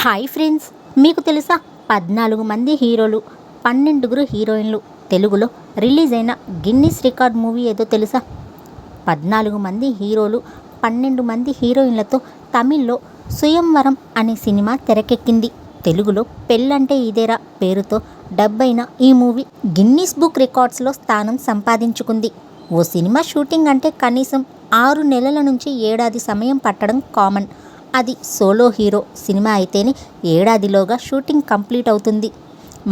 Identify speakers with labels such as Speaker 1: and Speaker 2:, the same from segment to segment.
Speaker 1: Hi friends, మీకు తెలుసా 14 మంది హీరోలు 12 హీరోయిన్లు తెలుగులో రిలీజ్ అయిన గిన్నిస్ రికార్డ్ మూవీ ఏదో తెలుసా? 14 మంది హీరోలు 12 మంది హీరోయిన్లతో తమిళ్లో స్వయంవరం అనే సినిమా తెరకెక్కింది. తెలుగులో పెళ్ళంటే ఇదేరా పేరుతో డబ్ అయిన ఈ మూవీ గిన్నిస్ బుక్ రికార్డ్స్లో స్థానం సంపాదించుకుంది. ఓ సినిమా షూటింగ్ అంటే కనీసం 6 నెలల నుంచి ఏడాది సమయం పట్టడం కామన్. అది సోలో హీరో సినిమా అయితేనే ఏడాదిలోగా షూటింగ్ కంప్లీట్ అవుతుంది.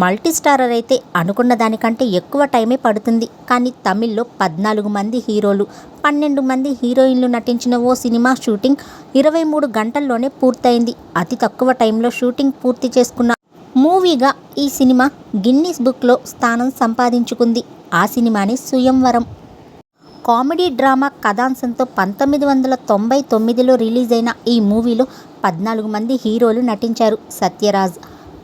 Speaker 1: మల్టీ స్టారర్ అయితే అనుకున్న దానికంటే ఎక్కువ టైమే పడుతుంది. కానీ తమిళ్లో 14 మంది హీరోలు 12 మంది హీరోయిన్లు నటించిన ఓ సినిమా షూటింగ్ 23 గంటల్లోనే పూర్తయింది. అతి తక్కువ టైంలో షూటింగ్ పూర్తి చేసుకున్న మూవీగా ఈ సినిమా గిన్నిస్ బుక్లో స్థానం సంపాదించుకుంది. ఆ సినిమాని స్వయంవరం. కామెడీ డ్రామా కథాంశంతో 1999లో రిలీజ్ అయిన ఈ మూవీలో 14 మంది హీరోలు నటించారు. సత్యరాజ్,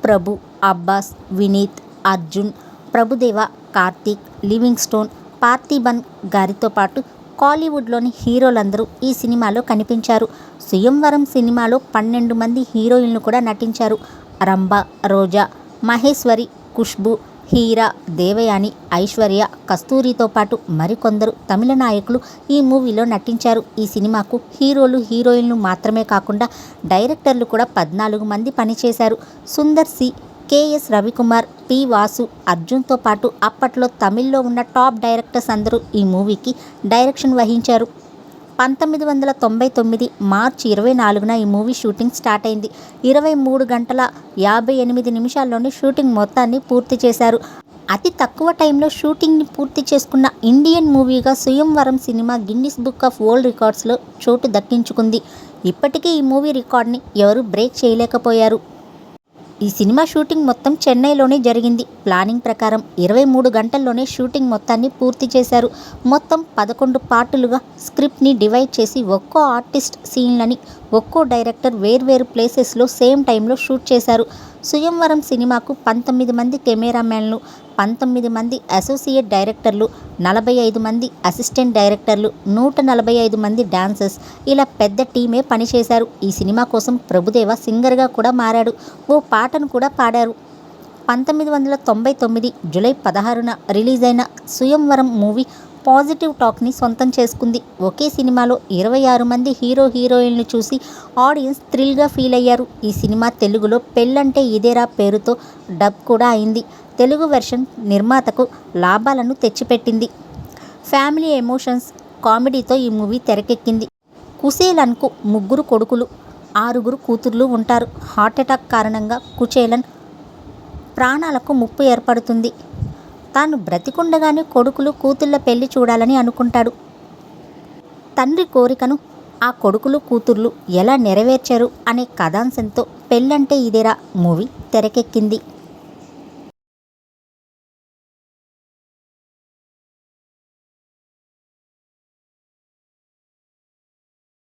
Speaker 1: ప్రభు, అబ్బాస్, వినీత్, అర్జున్, ప్రభుదేవ, కార్తీక్, లివింగ్ స్టోన్, పార్థిబన్ గారితో పాటు కాలీవుడ్లోని హీరోలందరూ ఈ సినిమాలో కనిపించారు. స్వయంవరం సినిమాలో 12 మంది హీరోయిన్లు కూడా నటించారు. రంభ, రోజా, మహేశ్వరి, ఖుష్బూ, హీరా, దేవయాని, ఐశ్వర్య, కస్తూరితో పాటు మరికొందరు తమిళ నాయకులు ఈ మూవీలో నటించారు. ఈ సినిమాకు హీరోలు హీరోయిన్లు మాత్రమే కాకుండా డైరెక్టర్లు కూడా 14 మంది పనిచేశారు. Sundar C, KS Ravikumar, P Vasu, అర్జున్తో పాటు అప్పట్లో తమిళ్లో ఉన్న టాప్ డైరెక్టర్స్ అందరూ ఈ మూవీకి డైరెక్షన్ వహించారు. 1999 మార్చి 24న ఈ మూవీ షూటింగ్ స్టార్ట్ అయింది. 23 గంటల 58 నిమిషాల్లోనే షూటింగ్ మొత్తాన్ని పూర్తి చేశారు. అతి తక్కువ టైంలో షూటింగ్ని పూర్తి చేసుకున్న ఇండియన్ మూవీగా Swayamvaram cinema Guinness book of world రికార్డ్స్లో చోటు దక్కించుకుంది. ఇప్పటికీ ఈ మూవీ రికార్డ్ని ఎవరూ బ్రేక్ చేయలేకపోయారు. ఈ సినిమా షూటింగ్ మొత్తం చెన్నైలోనే జరిగింది. ప్లానింగ్ ప్రకారం 23 గంటల్లోనే షూటింగ్ మొత్తాన్ని పూర్తి చేశారు. మొత్తం 11 పార్టులుగా స్క్రిప్ట్ని డివైడ్ చేసి ఒక్కో ఆర్టిస్ట్ సీన్లని ఒక్కో డైరెక్టర్ వేర్వేరు ప్లేసెస్లో సేమ్ టైంలో షూట్ చేశారు. స్వయంవరం సినిమాకు 19 మంది కెమెరామెన్లు, 19 మంది అసోసియేట్ డైరెక్టర్లు, 45 మంది అసిస్టెంట్ డైరెక్టర్లు, 145 మంది డాన్సర్స్, ఇలా పెద్ద టీమే పనిచేశారు. ఈ సినిమా కోసం ప్రభుదేవ సింగర్గా కూడా మారాడు. ఓ పాటను కూడా పాడారు. 1999 జూలై 16న రిలీజ్ అయిన స్వయంవరం మూవీ పాజిటివ్ టాక్ని సొంతం చేసుకుంది. ఒకే సినిమాలో 26 మంది హీరో హీరోయిన్లు చూసి ఆడియన్స్ థ్రిల్గా ఫీల్ అయ్యారు. ఈ సినిమా తెలుగులో పెళ్ళంటే ఇదేరా పేరుతో డబ్ కూడా అయింది. తెలుగు వెర్షన్ నిర్మాతకు లాభాలను తెచ్చిపెట్టింది. ఫ్యామిలీ ఎమోషన్స్, కామెడీతో ఈ మూవీ తెరకెక్కింది. కుచేలన్కు 3 కొడుకులు 6 కూతుర్లు ఉంటారు. హార్ట్అటాక్ కారణంగా కుచేలన్ ప్రాణాలకు ముప్పు ఏర్పడుతుంది. తాను బ్రతికుండగానే కొడుకులు కూతుళ్ళ పెళ్లి చూడాలని అనుకుంటాడు. తండ్రి కోరికను ఆ కొడుకులు కూతుర్లు ఎలా నెరవేర్చారు అనే కథాంశంతో పెళ్ళంటే ఇదేరా మూవీ తెరకెక్కింది.